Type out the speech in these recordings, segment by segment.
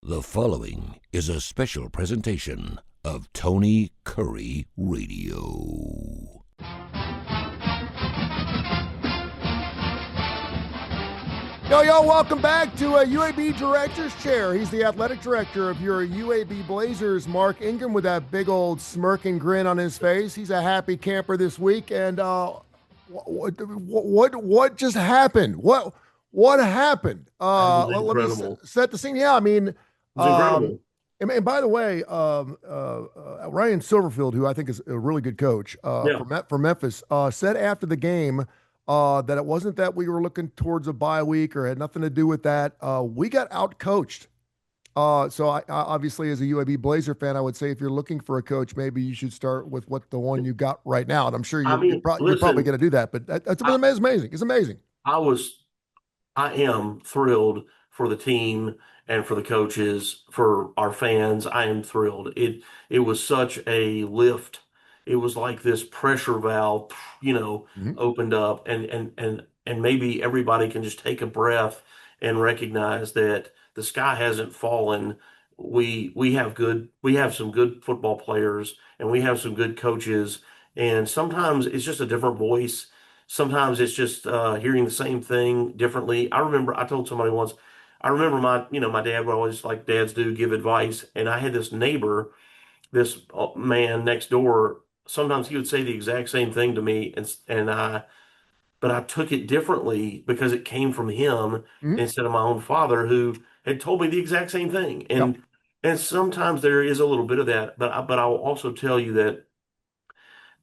The following is a special presentation of Tony Curry Radio. Yo, welcome back to a UAB Director's Chair. He's the athletic director of your UAB Blazers, Mark Ingram, with that big old smirking grin on his face. He's a happy camper this week. And what just happened? What happened? Let me set the scene. Yeah, I mean, It was incredible. And by the way, Ryan Silverfield, who I think is a really good coach for Memphis, said after the game that it wasn't that we were looking towards a bye week or had nothing to do with that. We got out-coached. So I obviously, as a UAB Blazer fan, I would say if you're looking for a coach, maybe you should start with the one you got right now. And I'm sure you're probably going to do that. But that's amazing. It's amazing. I am thrilled for the team and for the coaches, for our fans. I am thrilled. It was such a lift. It was like this pressure valve, opened up, and maybe everybody can just take a breath and recognize that the sky hasn't fallen. We have some good football players, and we have some good coaches, and sometimes it's just a different voice. Sometimes it's just hearing the same thing differently. I told somebody once, I remember my dad would always, like dads do, give advice, and I had this neighbor, this man next door. Sometimes he would say the exact same thing to me, but I took it differently because it came from him instead of my own father, who had told me the exact same thing. And sometimes there is a little bit of that, but I will also tell you that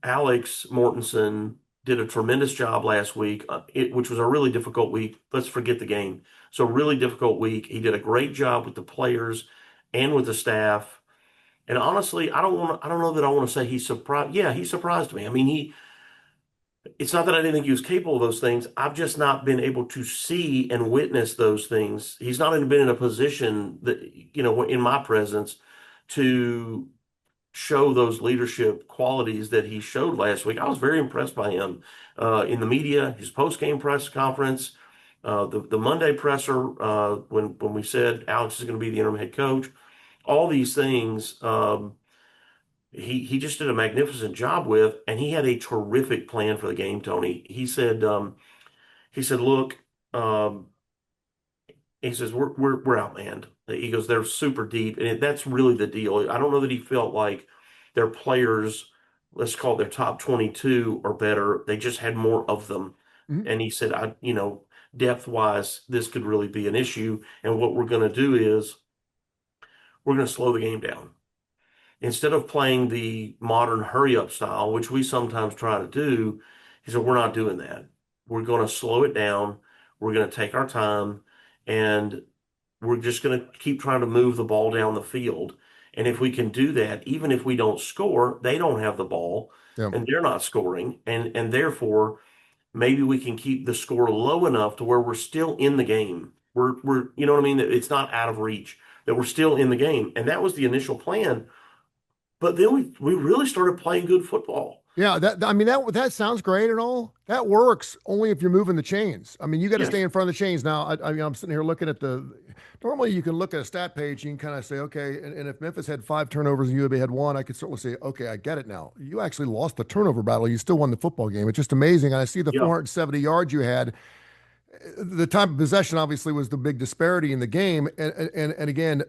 Alex Mortensen did a tremendous job last week, which was a really difficult week. Let's forget the game. So really difficult week. He did a great job with the players and with the staff. And honestly, I don't know that I want to say he surprised. Yeah, he surprised me. I mean, it's not that I didn't think he was capable of those things. I've just not been able to see and witness those things. He's not been in a position that, in my presence to show those leadership qualities that he showed last week. I was very impressed by him in the media, his post-game press conference, the Monday presser when we said Alex is going to be the interim head coach. All these things he just did a magnificent job with, and he had a terrific plan for the game, Tony. He said, look, he says, we're outmanned. He goes, they're super deep, and that's really the deal. I don't know that he felt like their players, let's call it their top 22 or better, they just had more of them. And he said, depth-wise, this could really be an issue, and what we're going to do is we're going to slow the game down. Instead of playing the modern hurry-up style, which we sometimes try to do, he said, we're not doing that. We're going to slow it down. We're going to take our time, and we're just going to keep trying to move the ball down the field. And if we can do that, even if we don't score, they don't have the ball, and they're not scoring. And therefore, maybe we can keep the score low enough to where we're still in the game. We're you know what I mean? It's not out of reach, that we're still in the game. And that was the initial plan. But then we really started playing good football. Yeah, that sounds great and all. That works only if you're moving the chains. I mean, you got to stay in front of the chains. Now, I'm sitting here looking at normally you can look at a stat page, you can kind of say, okay, and if Memphis had 5 turnovers and UAB had 1, I could certainly say, okay, I get it now. You actually lost the turnover battle. You still won the football game. It's just amazing. And I see the 470 yards you had. The time of possession obviously was the big disparity in the game. And again,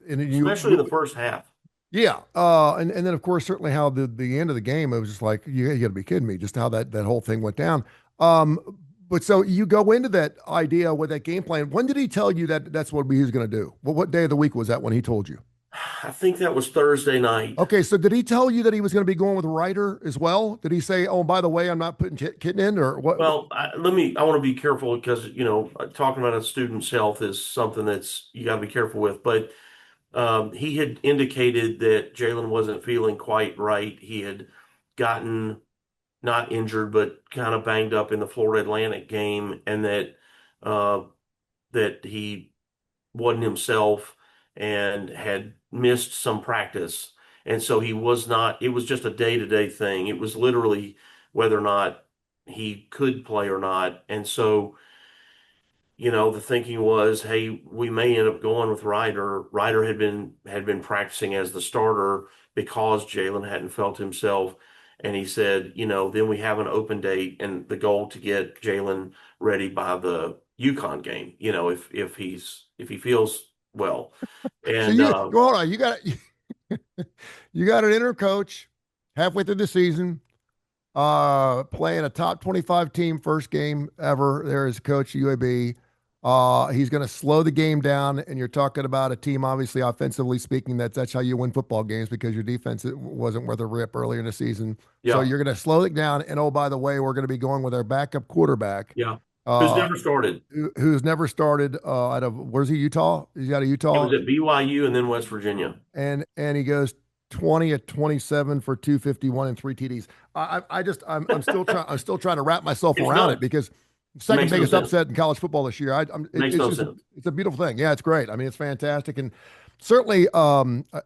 especially in the first half. Yeah. And then, of course, certainly how the end of the game, it was just like, you got to be kidding me, just how that whole thing went down. But so you go into that idea with that game plan. When did he tell you that that's what he was going to do? What day of the week was that when he told you? I think that was Thursday night. Okay. So did he tell you that he was going to be going with Ryder as well? Did he say, oh, by the way, I'm not putting Kitten in, or what? Well, I want to be careful because, talking about a student's health is something that's you got to be careful with. But he had indicated that Jalen wasn't feeling quite right. He had gotten not injured, but kind of banged up in the Florida Atlantic game, and that he wasn't himself and had missed some practice. And so he was not, it was just a day-to-day thing. It was literally whether or not he could play or not. And so the thinking was, hey, we may end up going with Ryder. Ryder had been practicing as the starter because Jalen hadn't felt himself. And he said, then we have an open date and the goal to get Jalen ready by the UConn game, if he feels well. So And you hold on, you got an inner coach halfway through the season, playing a top 25 team first game ever. There is coach at UAB. He's going to slow the game down, and you're talking about a team, obviously, offensively speaking, that's how you win football games because your defense wasn't worth a rip earlier in the season. So yeah, you're going to slow it down. And oh, by the way, we're going to be going with our backup quarterback, yeah. Who's uh, never started? who's never started out of where's he? Utah? He's out of It Utah, was at BYU and then West Virginia. and he goes 20 at 27 for 251 and three TDs. I'm still trying to wrap myself It's around it nuts. because It second makes no biggest sense. upset in college football this year. Makes It's no just sense. it's a beautiful thing. Yeah, it's great. I mean, it's fantastic, and certainly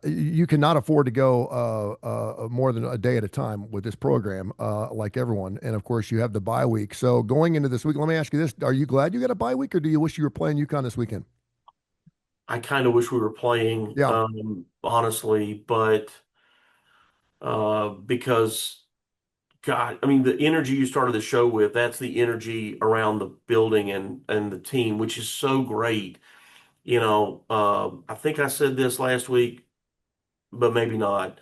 you cannot afford to go more than a day at a time with this program, like everyone. And of course, you have the bye week. So going into this week, let me ask you this: are you glad you got a bye week, or do you wish you were playing UConn this weekend? I kind of wish we were playing, Yeah. honestly, but because God, I mean, the energy you started the show with, that's the energy around the building and the team, which is so great. I think I said this last week, but maybe not.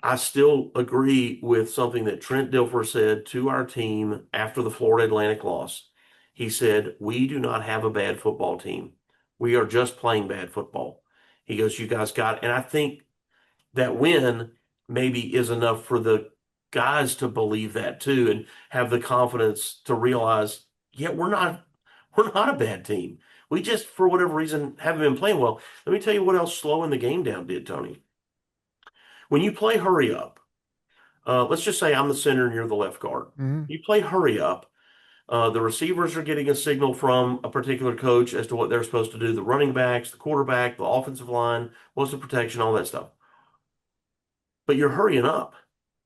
I still agree with something that Trent Dilfer said to our team after the Florida Atlantic loss. He said, "We do not have a bad football team. We are just playing bad football." He goes, "You guys got," and I think that win maybe is enough for the guys to believe that too and have the confidence to realize, yeah, we're not a bad team. We just, for whatever reason, haven't been playing well. Let me tell you what else slowing the game down did, Tony. When you play hurry up, let's just say I'm the center and you're the left guard. Hmm. You play hurry up. The receivers are getting a signal from a particular coach as to what they're supposed to do. The running backs, the quarterback, the offensive line, what's the protection, all that stuff. But you're hurrying up.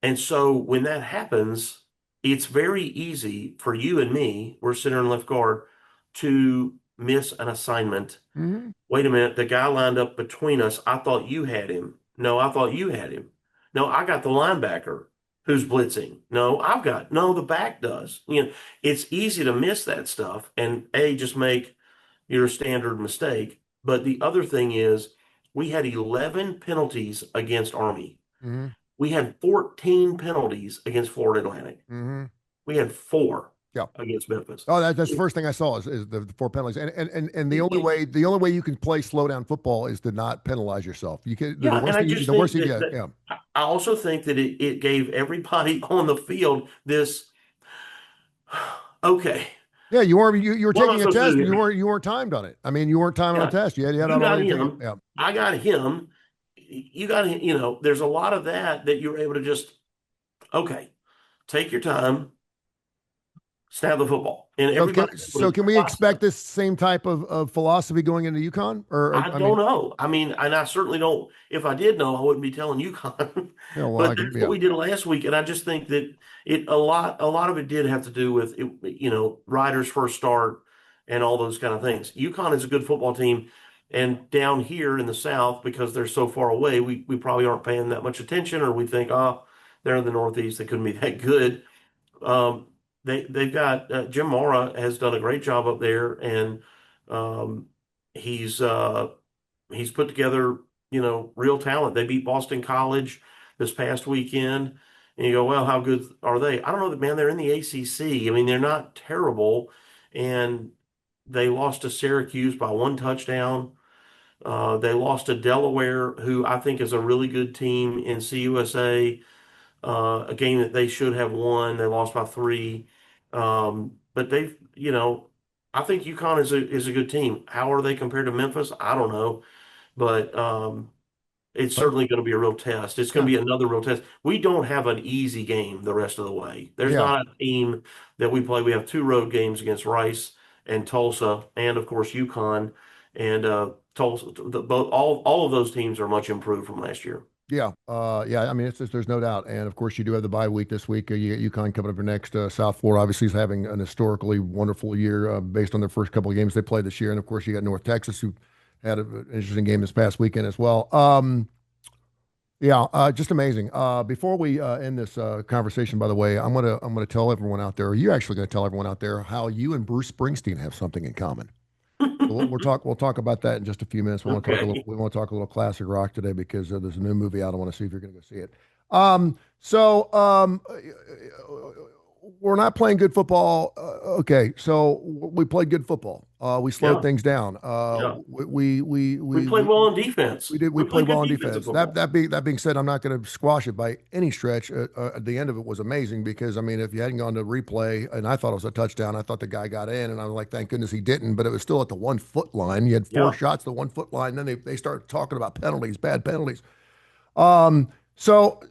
And so when that happens, it's very easy for you and me, we're center and left guard, to miss an assignment. Hmm. Wait a minute, the guy lined up between us, I thought you had him. No, I thought you had him. No, I got the linebacker who's blitzing. No, the back does. It's easy to miss that stuff and just make your standard mistake. But the other thing is, we had 11 penalties against Army. Hmm. We had 14 penalties against Florida Atlantic. Hmm. We had four Yeah. against Memphis. Oh, that's the first thing I saw is the four penalties, and It- the only way you can play slow down football is to not penalize yourself. You can Yeah, and I just the worst think thing you that, get, that yeah. I also think that it gave everybody on the field this, okay, Yeah, you were what am I taking a supposed to test do and here? you weren't timed on it. I mean, you weren't timing on Yeah, the test. You had you got already taken. him. Yeah. I got him. You got him. There's a lot of that you're able to just, okay, take your time, snap the football. And everybody So was can we expect processing. this same type of philosophy going into UConn? Or I I don't mean, know. I mean, and I certainly don't. If I did know, I wouldn't be telling you, Con. yeah, well, But I can, that's what yeah. we did last week, and I just think that a lot of it did have to do with it, Ryder's first start and all those kind of things. UConn is a good football team, and down here in the South, because they're so far away, we probably aren't paying that much attention, or we think, oh, they're in the Northeast, they couldn't be that good. Um, they've got Jim Mora has done a great job up there, and um, he's he's put together real talent. They beat Boston College this past weekend, and you go, well, how good are they? I don't know, that man. They're in the ACC. I mean, they're not terrible, and they lost to Syracuse by one touchdown. They lost to Delaware, who I think is a really good team in CUSA, a game that they should have won. They lost by three. But I think UConn is a good team. How are they compared to Memphis? I don't know, but it's But certainly going to be a real test. It's going yeah, to be another real test. We don't have an easy game the rest of the way. There's yeah. not a team that we play. We have two road games against Rice and Tulsa, and of course UConn and Tulsa. Both all of those teams are much improved from last year. Yeah, yeah. I mean, there's no doubt, and of course, you do have the bye week this week. You get UConn coming up your next. South Florida obviously is having an historically wonderful year based on their first couple of games they played this year, and of course, you got North Texas who had an interesting game this past weekend as well. Yeah, just amazing. Before we end this conversation, by the way, I'm gonna tell everyone out there. Or you actually gonna tell everyone out there how you and Bruce Springsteen have something in common. We'll talk about that in just a few minutes. Okay. We want to talk a little classic rock today because there's a new movie out. I want to see if you're going to go see it. So we're not playing good football. Okay, so we played good football. We slowed Yeah. things down. Yeah. We We played well on defense. we did. We We played played well good on defensive defense. football. That being said, I'm not going to squash it by any stretch. The end of it was amazing because I mean, if you hadn't gone to replay, and I thought it was a touchdown, I thought the guy got in, and I was like, thank goodness he didn't. But it was still at the 1 foot line. You had four Yeah. shots, the 1 foot line. Then they start talking about penalties, bad penalties. So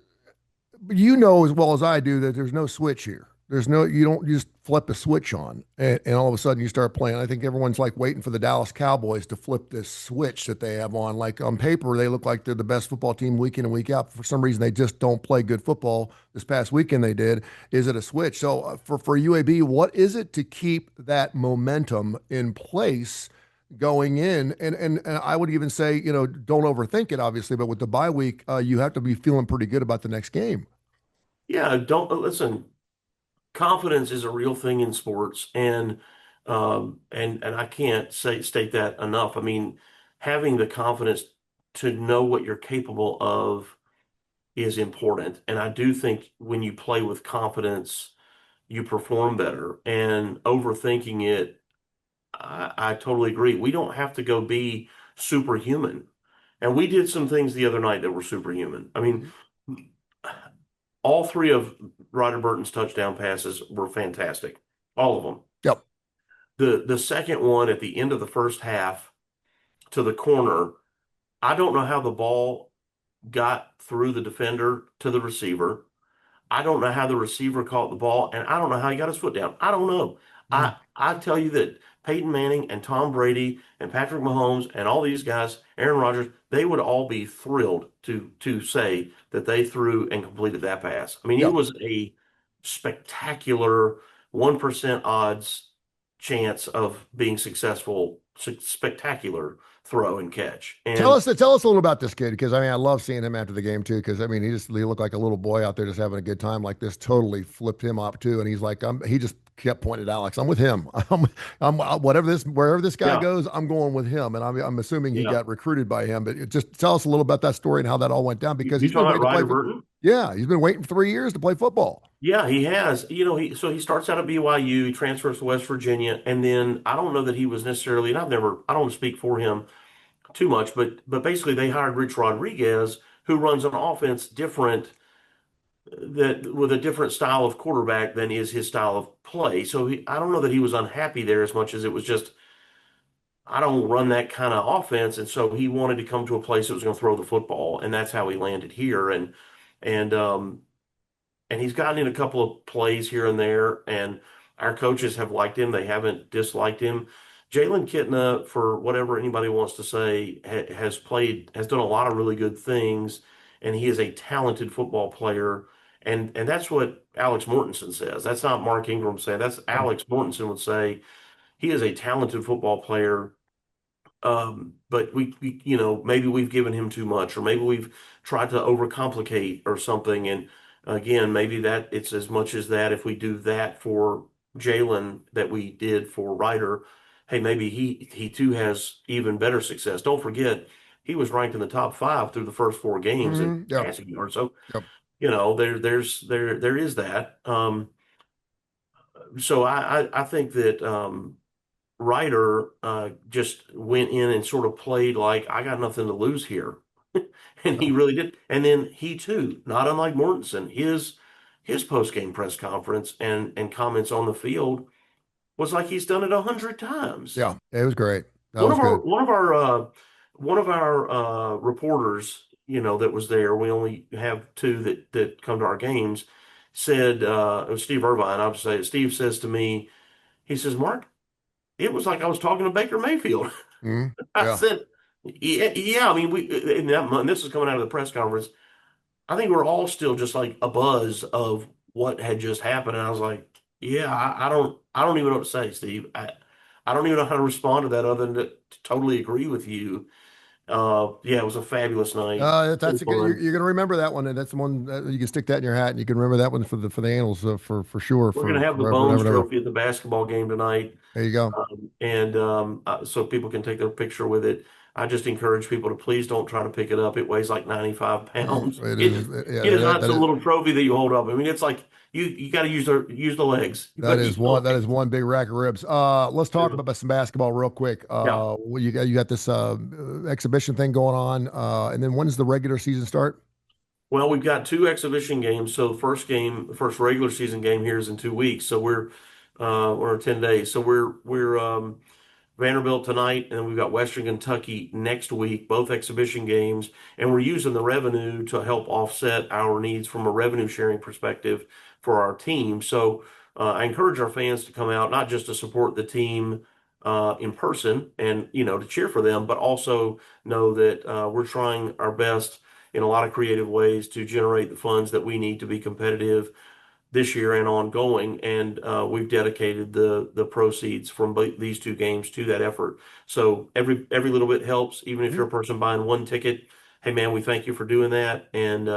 you know as well as I do that there's no switch here. There's no, you don't just flip a switch on and all of a sudden you start playing. I think everyone's like waiting for the Dallas Cowboys to flip this switch that they have on. Like on paper, they look like they're the best football team week in and week out. For some reason, they just don't play good football. This past weekend they did. Is it a switch? So for UAB, what is it to keep that momentum in place going in? And I would even say, don't overthink it, obviously, but with the bye week, you have to be feeling pretty good about the next game. Yeah. Don't listen. Confidence is a real thing in sports, and I can't state that enough. I mean, having the confidence to know what you're capable of is important. And I do think when you play with confidence, you perform better. And overthinking it, I totally agree. We don't have to go be superhuman. And we did some things the other night that were superhuman. I mean, Mhm. all three of Ryder Burton's touchdown passes were fantastic. All of them. Yep. The second one at the end of the first half to the corner, I don't know how the ball got through the defender to the receiver. I don't know how the receiver caught the ball, and I don't know how he got his foot down. I don't know. Mhm. I tell you that Peyton Manning and Tom Brady and Patrick Mahomes and all these guys, Aaron Rodgers, they would all be thrilled to say that they threw and completed that pass. I mean, it Yep. was a spectacular 1% odds chance of being successful, spectacular throw and catch. Tell And us tell us a little about this kid because I mean I love seeing him after the game too because I mean he looked like a little boy out there just having a good time like this totally flipped him up too and he's like he just kept pointing at Alex. I'm with him. I'm wherever this guy yeah, goes I'm going with him and I'm assuming he yeah. got recruited by him but just tell us a little about that story and how that all went down You, because you he's been talking about waiting to play Ryder for Burton? yeah he's been waiting for 3 years to play football. Yeah, he has. He starts out at BYU, he transfers to West Virginia, and then I don't know that he was necessarily, and I don't speak for him too much, but basically they hired Rich Rodriguez, who runs an offense different that with a different style of quarterback than is his style of play. So I don't know that he was unhappy there as much as it was just I don't run that kind of offense, and so he wanted to come to a place that was going to throw the football, and that's how he landed here. And and he's gotten in a couple of plays here and there, and our coaches have liked him. They haven't disliked him. Jalen Kitna, for whatever anybody wants to say, has done a lot of really good things, and he is a talented football player. And that's what Alex Mortensen says. That's not Mark Ingram saying. That's Alex Mortensen would say. He is a talented football player, but maybe we've given him too much, or maybe we've tried to overcomplicate or something. And again, maybe that it's as much as that. If we do that for Jalen that we did for Ryder, hey, maybe he too has even better success. Don't forget, he was ranked in the top five through the first four games in Yep. passing yards. So Yep. there is that. So I think that. Ryder just went in and sort of played like I got nothing to lose here, and he No. really did. And then he too, not unlike Mortensen, his post game press conference and comments on the field was like he's done it 100 times. Yeah, it was great. That One was of our good. one of our one of our reporters, that was there. We only have two that come to our games. Said it was Steve Irvine. I would say Steve says to me, he says, Mark, it was like I was talking to Baker Mayfield. I Yeah. said, yeah, yeah. I mean, and this is coming out of the press conference. I think we're all still just like a buzz of what had just happened. And I was like, yeah, I don't even know what to say, Steve. I don't even know how to respond to that other than to totally agree with you. Yeah, it was a fabulous night. So That's a good. fun. You're going to remember that one, and that's the one you can stick that in your hat, and you can remember that one for the annals for sure We're going for to have the forever and ever Bones and ever. Trophy at the basketball game tonight. There you go. And so people can take their picture with it. I just encourage people to please don't try to pick it up. It weighs like 95 pounds. It It is. is Yeah, it is not that some is. little trophy that you hold up. I mean, it's like you got to use the legs, That but is use the one. That is legs. one big rack of ribs. Let's talk about some basketball real quick. Yeah. You got this exhibition thing going on, and then when's the regular season start? Well, we've got two exhibition games. So the first regular season game here is in 2 weeks. So we're 10 days. So we're Vanderbilt tonight, and then we've got Western Kentucky next week, both exhibition games, and we're using the revenue to help offset our needs from a revenue sharing perspective for our team. So I encourage our fans to come out, not just to support the team in person and to cheer for them, but also know that we're trying our best in a lot of creative ways to generate the funds that we need to be competitive this year and ongoing, and we've dedicated the proceeds from these two games to that effort. So every little bit helps, even if you're a person buying one ticket. Hey man, we thank you for doing that, and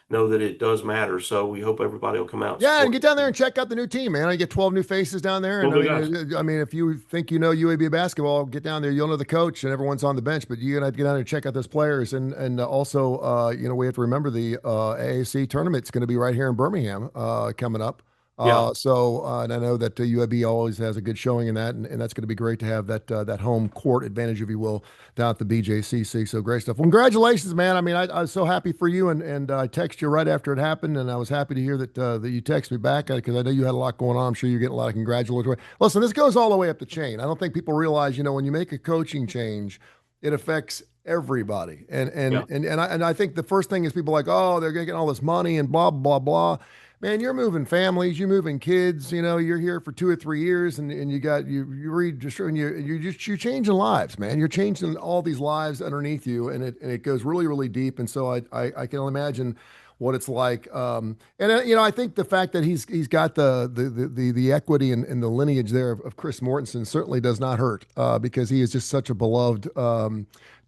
know that it does matter. So we hope everybody will come out and Yeah, and support. get down there and check out the new team, man. I get 12 new faces down there, and Well, we got I mean, if you think you know UAB basketball, get down there. You'll know the coach, and everyone's on the bench, but you gotta get down there and check out those players, and also, we have to remember the AAC tournament's going to be right here in Birmingham coming up. yeah, And I know that UAB always has a good showing in that, and that's going to be great to have that home court advantage, if you will, down at the BJCC. So great stuff. Well, congratulations, man. I mean, I was so happy for you, and I texted you right after it happened, and I was happy to hear that you texted me back because I know you had a lot going on. I'm sure you're getting a lot of congratulatory. Listen, this goes all the way up the chain. I don't think people realize, when you make a coaching change, it affects everybody. yeah, And I think the first thing is people like, oh, they're getting all this money and blah blah blah. Man, you're moving families, you're moving kids. You're here for 2 or 3 years, and you read just and you're changing lives, man. You're changing all these lives underneath you, and it goes really really deep. And so I can imagine what it's like. And I think the fact that he's got the equity and the lineage there of Chris Mortensen certainly does not hurt because he is just such a beloved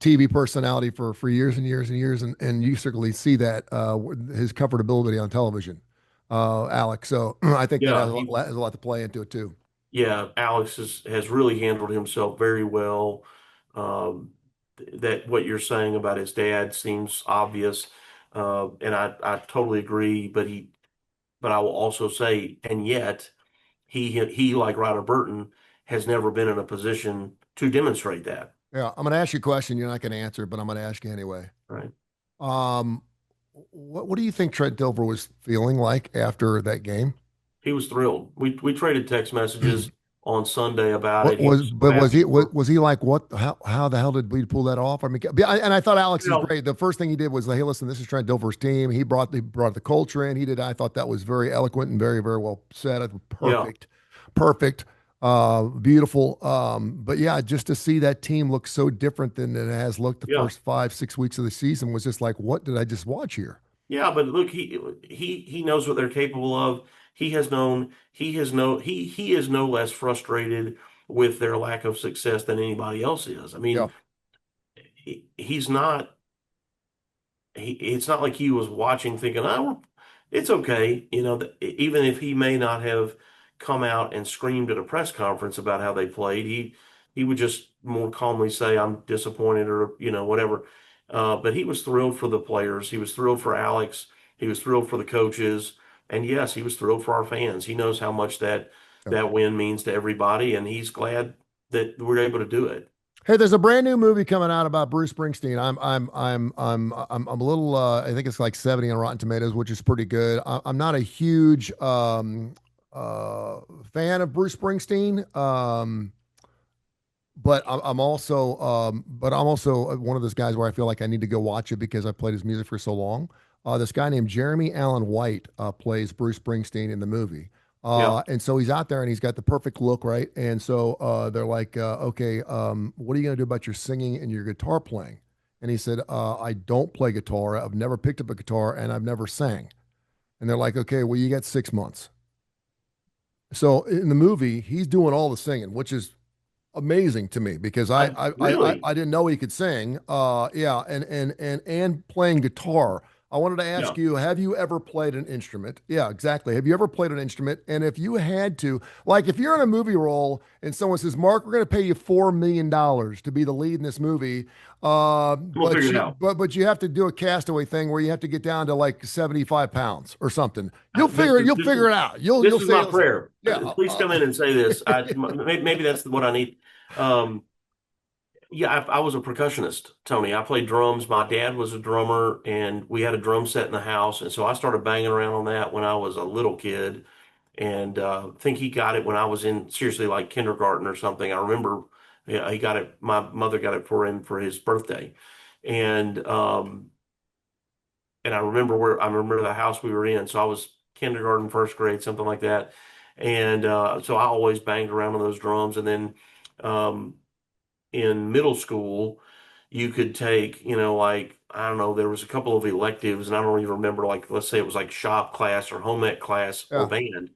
TV personality for years and years and years, and you certainly see that his comfortability on television, Alex. So I think that yeah. has a lot to play into it too. Yeah, Alex has really handled himself very well. That what you're saying about his dad seems obvious, and I totally agree. But I will also say, and yet he like Ryder Burton has never been in a position to demonstrate that. Yeah, I'm going to ask you a question. You're not going to answer, but I'm going to ask you anyway. Right? Um, what do you think Trent Dilfer was feeling like after that game? He was thrilled. We traded text messages on Sunday about What it. He was, was so but was happy he for. was he like what? How the hell did we pull that off? I mean, and I thought Alex is Well, great. The first thing he did was, hey, listen, this is Trent Dilfer's team. He brought the culture in. He did. I thought that was very eloquent and very very well said. yeah, Perfect, perfect, beautiful. But yeah, just to see that team look so different than it has looked the yeah. first 5 6 weeks of the season was just like, what did I just watch here? Yeah, but look, he knows what they're capable of. He is no less frustrated with their lack of success than anybody else is. I Yeah, mean, he's not it's not like he was watching thinking, "Oh, it's okay." Even if he may not have come out and screamed at a press conference about how they played, he would just more calmly say, "I'm disappointed," or whatever. But he was thrilled for the players. He was thrilled for Alex. He was thrilled for the coaches, and yes, he was thrilled for our fans. He knows how much yeah. that win means to everybody, and he's glad that we're able to do it. Hey, there's a brand new movie coming out about Bruce Springsteen. I'm a little. I think it's like 70 on Rotten Tomatoes, which is pretty good. I'm not a huge uh, fan of Bruce Springsteen, but I'm also one of those guys where I feel like I need to go watch it because I've played his music for so long. This guy named Jeremy Allen White plays Bruce Springsteen in the movie. Yeah, And so he's out there and he's got the perfect look, right? And so they're like, okay, what are you going to do about your singing and your guitar playing? And he said, I don't play guitar. I've never picked up a guitar and I've never sang. And they're like, okay, well, you got 6 months. So in the movie, he's doing all the singing, which is amazing to me because Really? I didn't know he could sing. Yeah, and playing guitar. I wanted to Yeah. ask you, have you ever played an instrument? Yeah, exactly. Have you ever played an instrument? And if you had to, like if you're in a movie role and someone says, Mark, we're going to pay you $4 million to be the lead in this movie, We'll figure it out. but you have to do a castaway thing where you have to get down to like 75 pounds or something. Victor, You'll figure it out. this You'll is say, my prayer. yeah, Please come in and say this. Maybe that's what I need. Um, yeah, I was a percussionist, Tony. I played drums. My dad was a drummer, and we had a drum set in the house. And so I started banging around on that when I was a little kid. And I think he got it when I was in seriously like kindergarten or something. I remember, yeah, he got it. My mother got it for him for his birthday, and I remember the house we were in. So I was kindergarten, first grade, something like that. And so I always banged around on those drums. And then um, in middle school, you could take, like, I don't know, there was a couple of electives, and I don't even remember, like, let's say it was like shop class or home ec class or yeah. band.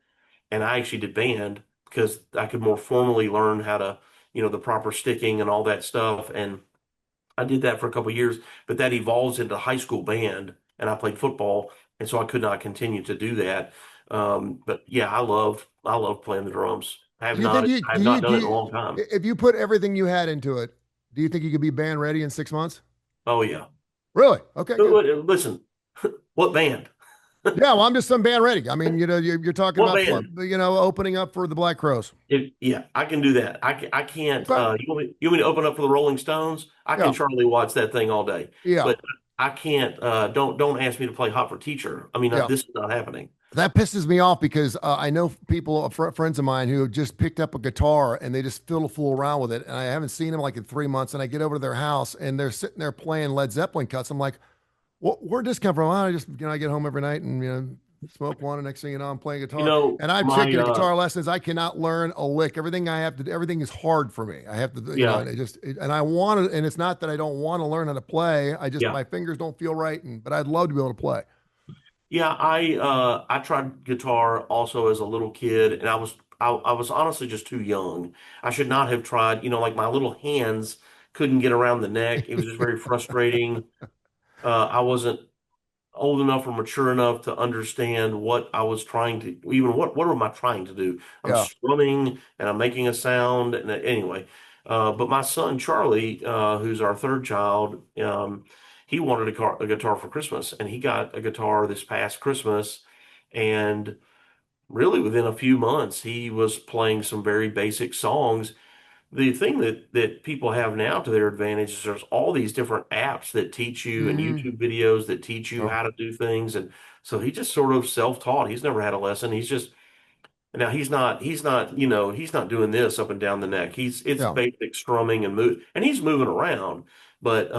And I actually did band because I could more formally learn how to, the proper sticking and all that stuff. And I did that for a couple of years, but that evolves into high school band, and I played football, and so I could not continue to do that. But yeah, I love playing the drums. Do you think I have not done it in a long time. if you put everything you had into it, do you think you could be band ready in 6 months? Oh yeah. Really? Okay, good. Listen, what band? Yeah, well, I'm just some band ready. I mean, you're talking What about, band? opening up for the Black Crows. Yeah, I can do that. I can't. Okay. You want me to open up for the Rolling Stones? I can Yeah, Charlie Watts that thing all day, yeah, but I can't. Don't ask me to play Hot for Teacher. I mean, yeah. this is not happening. That pisses me off because I know people, friends of mine who have just picked up a guitar and they just fiddle fool around with it. And I haven't seen them like in 3 months. And I get over to their house and they're sitting there playing Led Zeppelin cuts. I'm like, where'd this come from? I just, I get home every night and, smoke one. And next thing you know, I'm playing guitar. And I've My taken guitar lessons. I cannot learn a lick. Everything is hard for me. I have to, yeah. and I want to, and it's not that I don't want to learn how to play. Yeah. My fingers don't feel right. But I'd love to be able to play. Yeah, I tried guitar also as a little kid, and I was honestly just too young. I should not have tried, like my little hands couldn't get around the neck. It was just very frustrating. I wasn't old enough or mature enough to understand what I was trying to, even what am I trying to do? I'm Yeah. strumming and I'm making a sound. And anyway, but my son Charlie, who's our third child, he wanted a guitar for Christmas, and he got a guitar this past Christmas. And really, within a few months, he was playing some very basic songs. The thing that people have now to their advantage is there's all these different apps that teach you and Mm-hmm. YouTube videos that teach you how to do things. And so he just sort of self-taught. He's never had a lesson. He's just now he's not doing this up and down the neck. It's Yeah. basic strumming and move, and he's moving around, but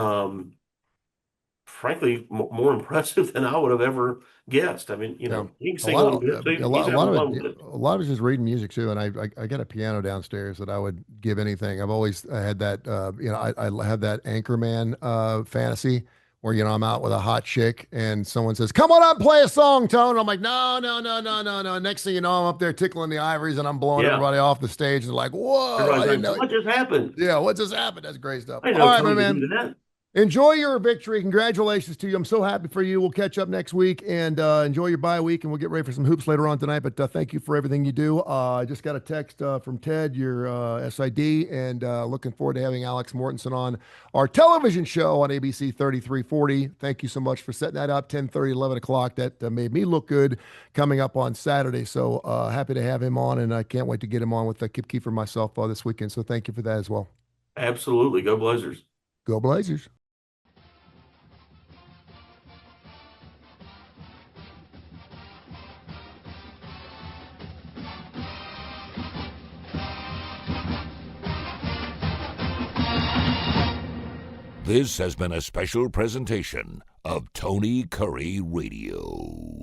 frankly more impressive than I would have ever guessed. I mean, Yeah, he can a sing a lot little of bit too. He's a having lot of fun it, with it. a lot of it's just reading music too. And I got a piano downstairs that I would give anything. I've always had that. I have that Anchorman fantasy where I'm out with a hot chick and someone says, "Come on up, and play a song, Tone." And I'm like, "No, no, no, no, no, no." Next thing you know, I'm up there tickling the ivories and I'm blowing Yeah. everybody off the stage. And they're like, "Whoa, I Everybody's didn't like, know." what just happened? Yeah, what just happened? That's great stuff. I didn't All know right, my Tony could man. do that. Enjoy your victory. Congratulations to you. I'm so happy for you. We'll catch up next week and enjoy your bye week, and we'll get ready for some hoops later on tonight. But thank you for everything you do. I just got a text from Ted, your SID, and looking forward to having Alex Mortensen on our television show on ABC 3340. Thank you so much for setting that up, 10:30, 11 o'clock. That made me look good coming up on Saturday. So happy to have him on, and I can't wait to get him on with Kip Keefer myself this weekend. So thank you for that as well. Absolutely. Go Blazers. Go Blazers. This has been a special presentation of Tony Curry Radio.